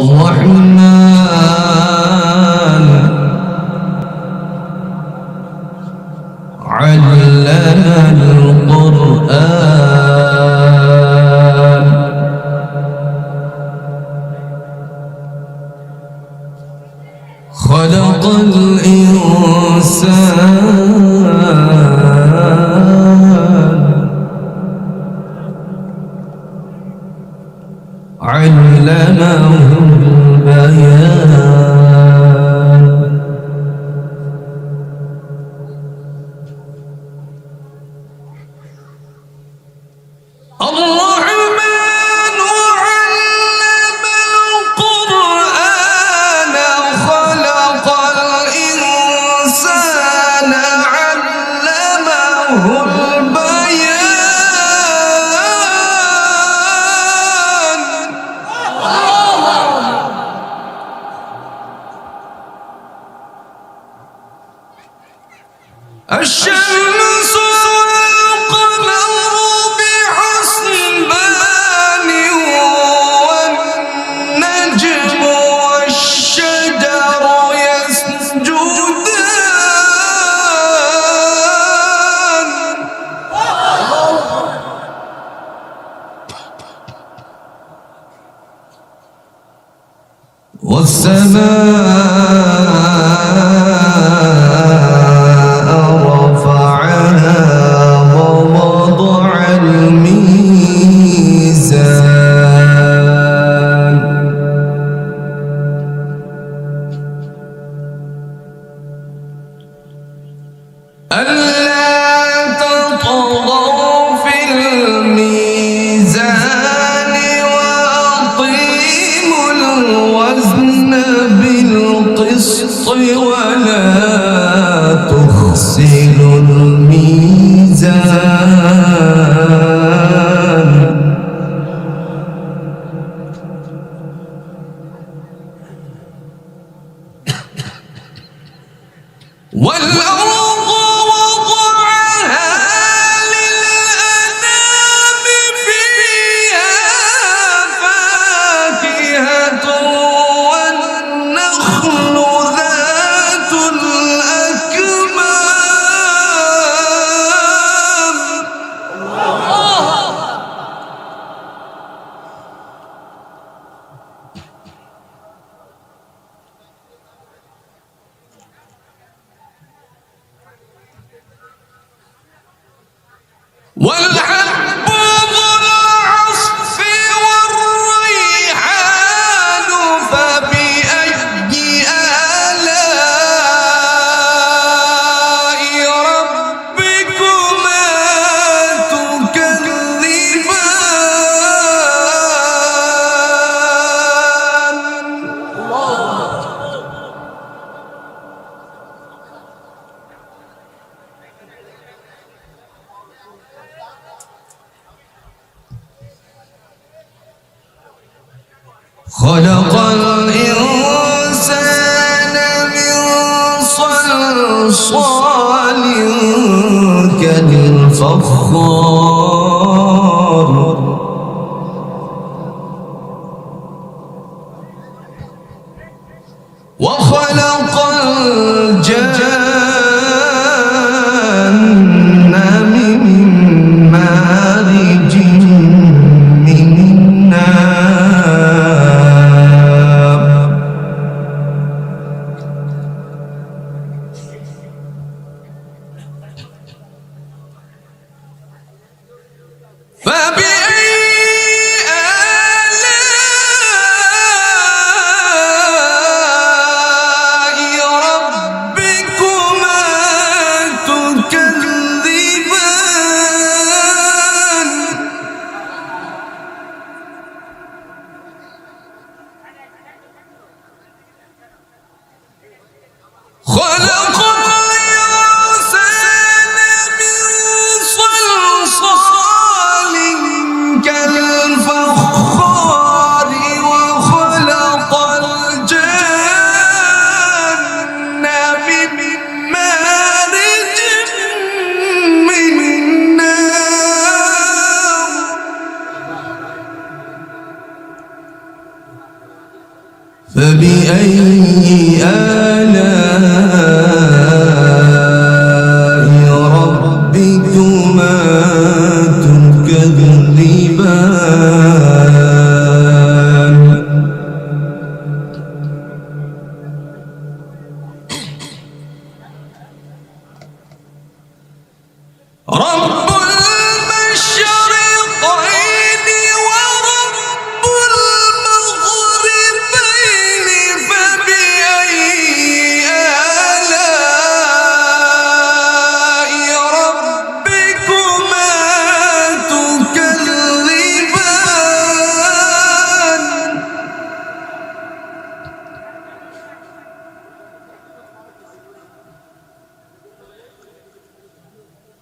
الرحمن علم القرآن خلق الإنسان علمه البيان الرحمن علم القرآن خلق الإنسان علمه البيان الشمس والقمر بحسبان والنجم والشجر يسجدان والسماء رفعها ووضع الميزان ألا تطغوا في الميزان وأقيموا الوزن بالقسط ولا تخسروا الميزان والأرض وضعها للأنام فيها فاكهة والنخل ذات الأكمام والحب ذو العصف والريحان فبأي آلاء ربكما تكذبان خلق الإنسان من صلصال كالفخار وخلق الجن من مارج من نار فبأي آلاء ربكما تكذبان رب المشرقين ورب المغربين فبأي آلاء ربكما تكذبان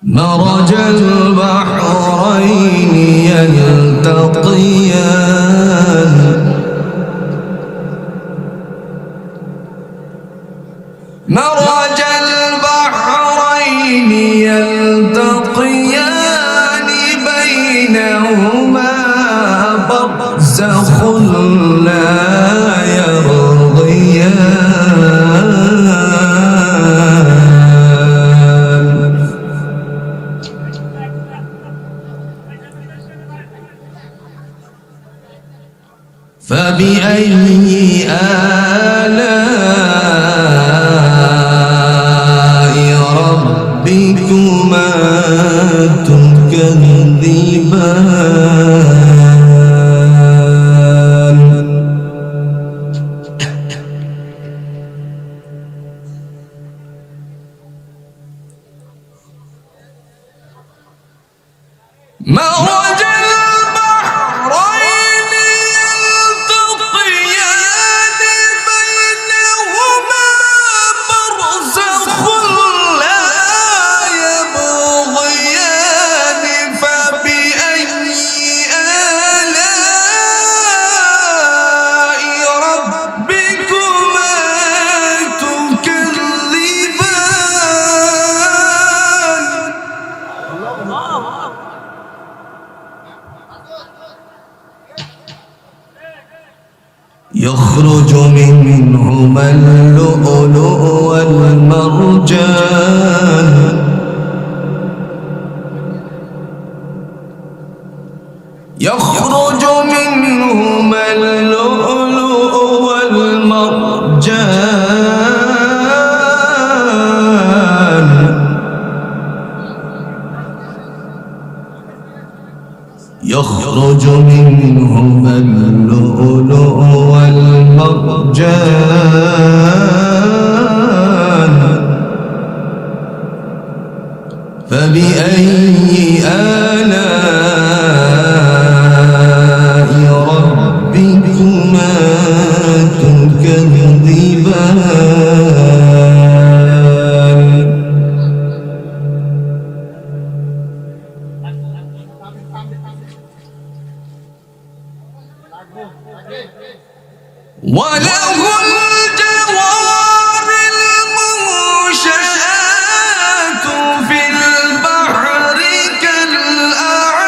مرج البحرين يلتقيان مرج البحرين يلتقيان بينهما برزخ لا يبغيان فبأي آلاء ربكما تكذبان مرج البحرين يلتقيان بينهما برزخ لا يبغيان فبأي آلاء ربكما تكذبان يخرج منهما اللؤلؤ والمرجان يخرج منهما اللؤلؤ والمرجان يخرج منهما اللؤلؤ والمرجان فبأي آلاء ربكما تكذبان وله الجوار المنشآت في البحر كالأعلام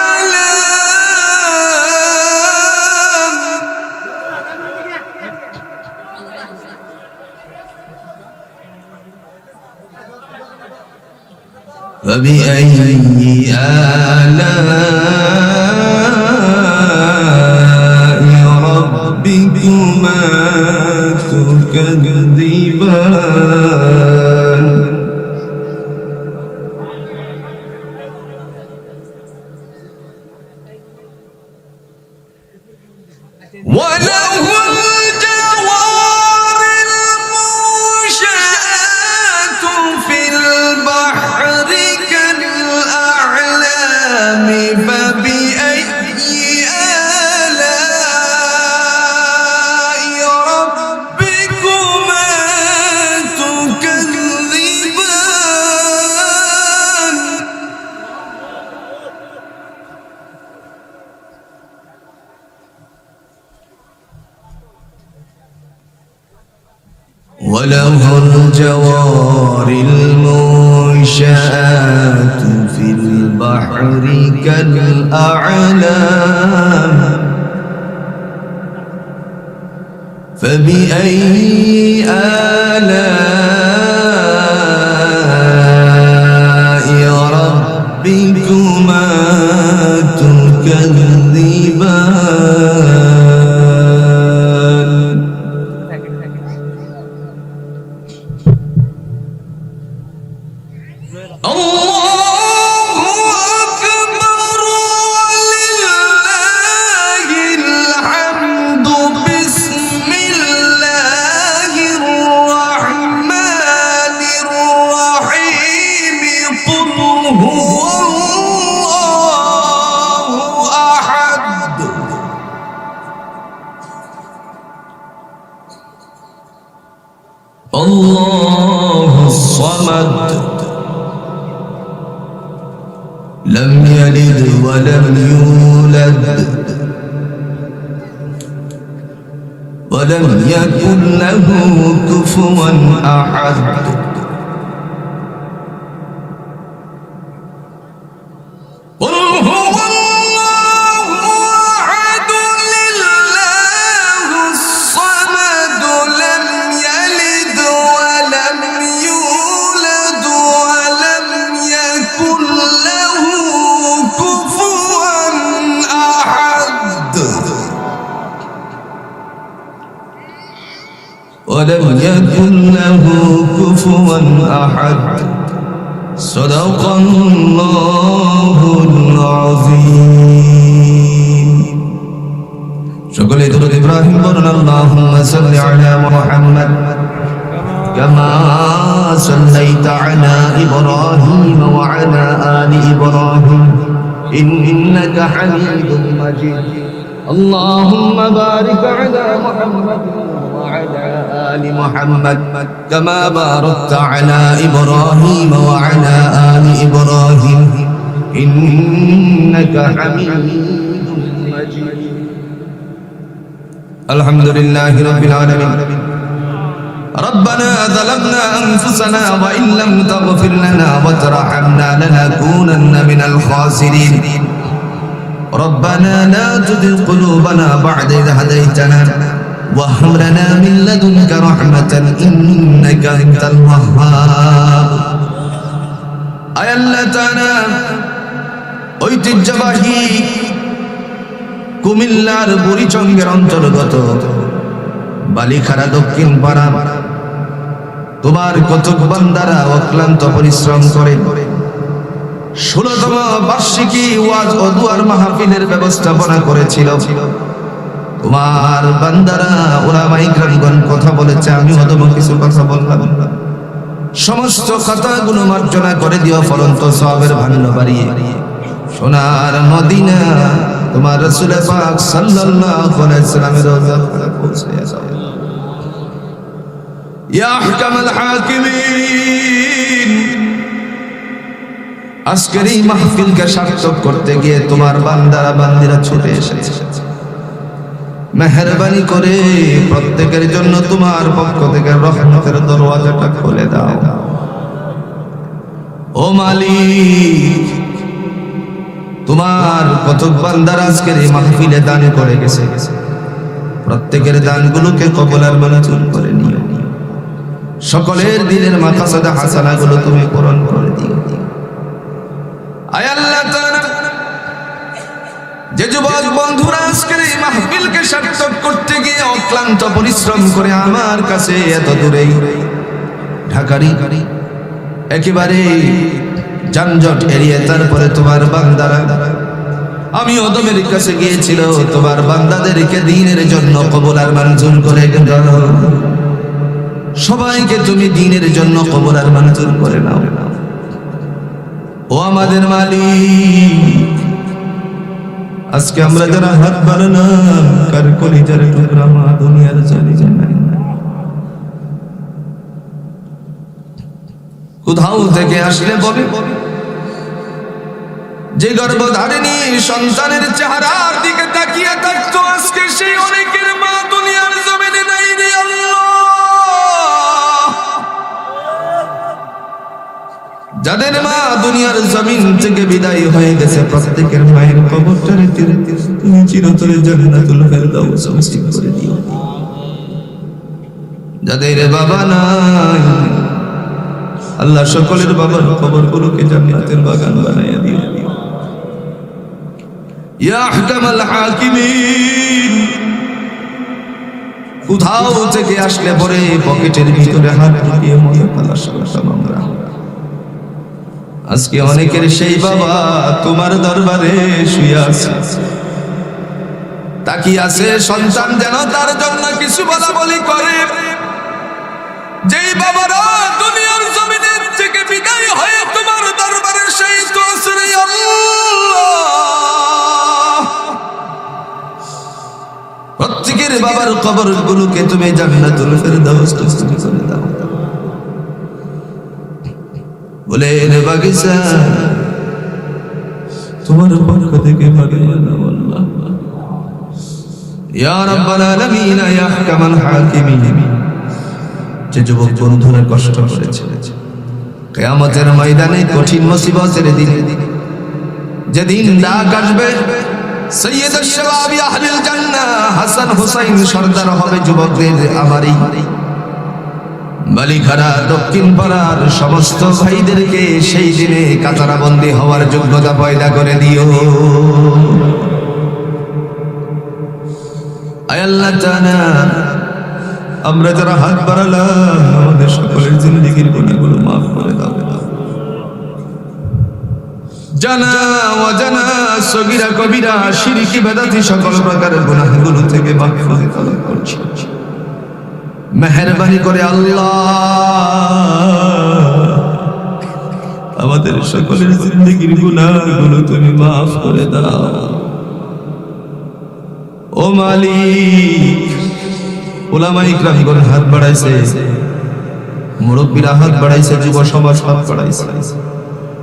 فبأي آلاء ربكما تكذبان وله الجوار المنشآت في البحر كالأعلام فبأي آلاء ربكما تكذبان وله الجوار المنشآت في البحر كالأعلام فبأي آلاء ربكما تكذبان الله الصمد لم يلد ولم يولد ولم يكن له كفوا أحد ولم يكن له كفوا أحد صدق الله العظيم شكرا لدرود إبراهيم قرنا اللهم صل على محمد كما صليت على إبراهيم وعلى آل إبراهيم إنك حميد مجيد اللهم بارك على محمد وعلى آل محمد كما باركت على إبراهيم وعلى آل إبراهيم إنك حميد مجيد الحمد لله رب العالمين ربنا ظلمنا أنفسنا وإن لم تغفر لنا وترحمنا لنكونن من الخاسرين ربنا لا تزغ قلوبنا بعد إذ هديتنا وهب لنا من لدنك رحمة إنك أنت الوهاب আয় আল্লাহ তাআলা ঐতিহ্যবাহী কুমিল্লার বুড়িচঙ্গের অন্তর্গত বালিখারা দক্ষিণ পাড়া তোমার কতক বান্দারা অক্লান্ত পরিশ্রম করে 16তম বার্ষিকী ওয়াজ ও দুয়ার মাহফিলের ব্যবস্থাপনা করেছিল তোমার বান্দারা উলামায়ে কিরামগণ কথা বলেছে আমি অদম কিছু কথা বললাম সমস্ত কথাগুলো মার্জনা করে দিও ফলন্ত সওয়াবের ভান্ড বাড়িয়ে সোনার মদিনা তোমার রাসূল পাক সাল্লাল্লাহু আলাইহি ওয়াসাল্লামের রওজা পৌঁছে যাও ইয়া আহকামুল হাকিমিন আজকের এই মাহফিলকে সার্থক করতে গিয়ে তোমার বান্দারা বান্দিরা ছুটে এসেছে মেহেরবানি করে প্রত্যেকের জন্য তোমার পক্ষ থেকে রহমতের দরওয়াজাটা খুলে দাও ও মালিক তোমার কতক বান্দারা আজকের এই মাহফিলে দান করে গেছে প্রত্যেকের দানগুলোকে কবুল আর মঞ্জুর করে নিও সকলের দিলের মাকাসাদ হাসানাগুলো তুমি পূরণ করে দিও আয় আল্লাহ তাআলা যে যুবক বন্ধুরা আজকের এই মাহফিলকে সার্থক করতে গিয়ে অক্লান্ত পরিশ্রম করে আমার কাছে এত দূরে ঢাকারি একেবারে যানজট এড়িয়ে তারপরে তোমার বান্দারা আমি ওদমের কাছে গিয়েছিল তোমার বান্দাদেরকে দ্বীনের জন্য কবুল আর মঞ্জুর করে দাও সবাইকে তুমি দ্বীনের জন্য কবুল আর মঞ্জুর করে নাও ও আমাদের মালিক আজকে আমরা যারা হাত বাড়ালাম কার কলিজার টুকরা মা দুনিয়ার চলে যায় কোথাও থেকে আসলে বলে যে গর্ভধারিণী সন্তানের চেহারার দিকে তাকিয়ে থাকতো আজকে সেই অনেকের মা দুনিয়ার জমিনে নাই রে আল্লাহ যাদের মা দুনিয়ার জমিন থেকে বিদায় হয়ে গেছে প্রত্যেকের মায়ের কবরটারে তুমি চিরতরে জান্নাতুল ফেরদাউস নসিব করে দিও যাদের বাবা নাই আল্লাহ সকলের বাবার কবরগুলোকে জান্নাতের বাগান বানাইয়া দিও ইয়া আহকামাল হাকিমিন। কোথাও থেকে আসলে পরে পকেটের ভিতরে হাত ঢুকিয়ে মনে তালাশ করতাম আমরা। আজকে অনেকের সেই বাবা তোমার দরবারে শুয়ে আছে, তাকিয়ে আছে সন্তান যেন তার জন্য কিছু বলা বলি করে। যেই বাবারা দুনিয়ার জমিনের থেকে বিদায় হয়ে তোমার দরবারে সেই তো আছে রে আল্লাহ। প্রত্যেকের বাবার কবরগুলোকে তুমি জান্নাতুল ফেরদাউস নসিব করে দাও। বলে রে বাগিচা তোমার পক্ষ থেকে বাগাইয়া দাও আল্লাহ। ইয়া রাব্বাল আলামিন ইয়া আহকামাল হাকিমিন। যে যুবক বন্ধুরা কষ্ট করেছে কিয়ামতের ময়দানে কঠিন মুসিবতের দিনে, যেদিন ডাক আসবে সাইয়্যিদুশ শাবাবি আহলিল জান্নাহ হাসান হুসাইন সর্দার হবে যুবকদের আমারই বালিখারা দক্ষিণ পাড়ার সমস্ত ভাইদেরকে সেই দিনে কাতারাবন্দি হওয়ার যোগ্যতা পয়দা করে দিও। আয় আল্লাহ তাআলা, আমরা যারা হাত বাড়ালাম আমাদের সকলের জিন্দেগির গুনাহগুলো মাফ করে দাও। জানা অজানা সগীরা কবিরা শিরকি বেদাতি সকল প্রকারের গুনাহগুলো থেকে মাগফিরাত তলব করছি। মেহেরবানি করে আল্লাহ আমাদের সকলের জিন্দেগির গুনাহগুলো তুমি মাফ করে দাও। ও মালিক, উলামা ইকরামগণ হাত বাড়াইছে, মুরব্বীরা হাত বাড়াইছে, যুব সমাজ হাত বাড়াইছে,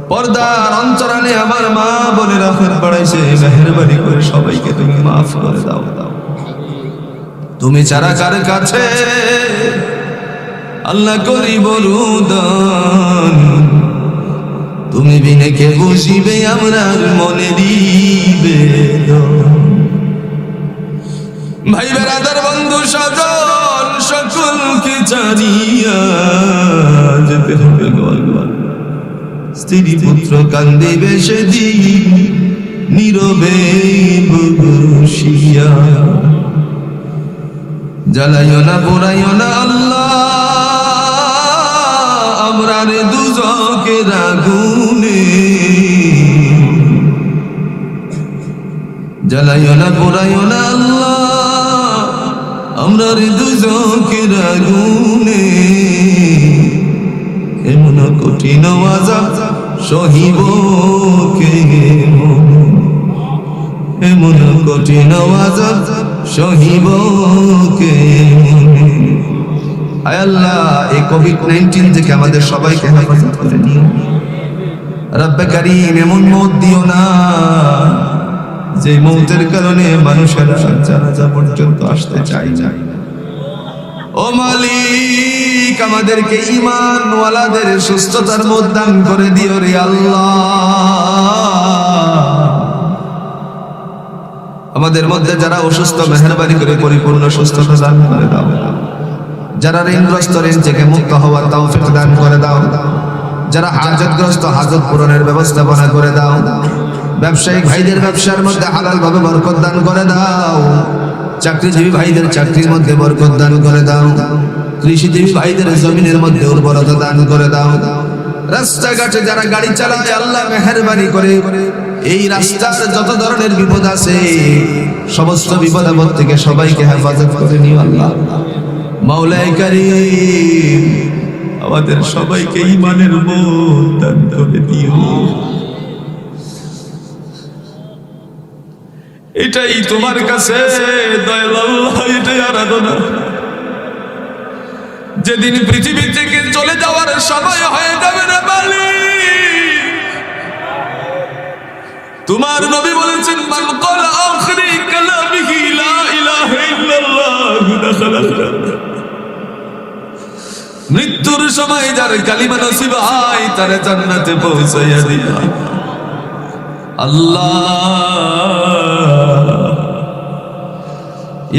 পর্দার অন্তরালে আমার মা বোনেরা হাত বাড়াইছে। মেহেরবানি করে সবাইকে তুমি মাফ করে দাও। তুমি ছাড়া কার কাছে আল্লাহ করিব রুদন, তুমি বিনে কে বুঝিবে আমরার মনে দিবে। ভাই বেরাদার বন্ধু স্বজন সকলকে জানিয়া যেতে হবে গো আল্লাহ। স্ত্রী পুত্র কান্দিবে সেদিন নীরবে বসিয়া। জ্বালাইও না পোড়াইও না আল্লাহ আমরা রে দুজকের আগুনে। জ্বালাইও না পোড়াইও না আল্লাহ আমরা রে দুজকের আগুনে। এমন কঠিন আযাব সহিব কে, এমন কঠিন আযাব সহিব কে। আয় আল্লাহ, এই কোভিড-19 থেকে আমাদের সবাইকে হেফাজত করে নিও। রব্বে কারীম, এমন মওত দিও না যে মওতের কারণে মানুষেরা জানাজা পর্যন্ত আসতে চায় না। ও মালিক, আমাদেরকে ঈমান ওয়ালাদের সুস্থতার মধ্যে দান করে দিও রে আল্লাহ। আমাদের মধ্যে যারা অসুস্থ মেহেরবানি করে পরিপূর্ণ সুস্থতা দান করে দাও। যারা ঋণগ্রস্ত ঋণ থেকে মুক্ত হওয়ার তৌফিক দান করে দাও। যারা হাজতগ্রস্ত হাজত পূরণের ব্যবস্থাপনা করে দাও। ব্যবসায়িক ভাইদের ব্যবসার মধ্যে হালাল ভাবে বরকত দান করে দাও। চাকরিজীবী ভাইদের চাকরির মধ্যে বরকত দান করে দাও। কৃষিজীবী ভাইদের জমিনের মধ্যে উর্বরতা দান করে দাও। রাস্তাঘাটে যারা গাড়ি চালায় আল্লাহ মেহেরবানি করে এই রাস্তার যত ধরনের বিপদ আছে সমস্ত বিপদ আপদ থেকে সবাইকে হেফাজত করে নিও আল্লাহ। মাওলায়ে কারীম, আমাদের সবাইকে ঈমানের মত দান করে দিও। এটাই তোমার কাছে দয়াল আল্লাহ, এটাই আরাধনা। যেদিন পৃথিবী থেকে চলে যাওয়ার সময় হয়ে যাবে না মালিক, তোমার নবী বলেছেন মান ক্বালা আখিরি কালামিহি লা ইলাহা ইল্লাল্লাহ দাখালা জান্নাহ। মৃত্যুর সময় যার কালিমা নসিব হয় তার জান্নাতে পৌঁছাইয়া দিও আল্লাহ।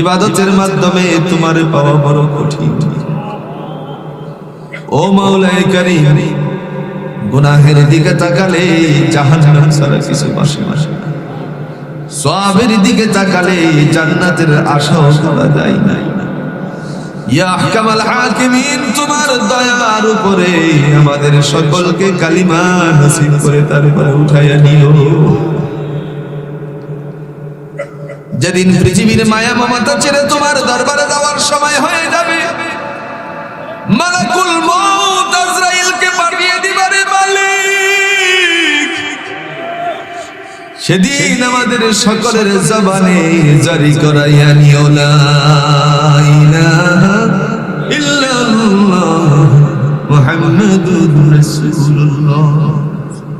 ইবাদতের মাধ্যমে তোমার পাওয়া বড় কঠিন। ও মাওলাই কারীম, গুনাহের দিকে তাকালে জাহান্নাম ছাড়া কিছু বাসে না, সওয়াবের দিকে তাকালে জান্নাতের আশাও করা যায় না। ইয়া আহকামাল হাকিমিন, তোমার দয়ার উপরে আমাদের সকলকে কালিমা নসিব করে তারপরে উঠাইয়া নিও। যেদিন পৃথিবীর মায়া মমতা ছেড়ে তোমার দরবারে যাওয়ার সময় হয়ে যাবে, মালাকুল মউত আজরাইলকে পাঠিয়ে দিবারে মালিক, সেদিন আমাদের সকলের জবানে জারি করাইয়া নিও লা ইলাহা ইল্লাল্লাহ মুহাম্মাদুর রাসূলুল্লাহ।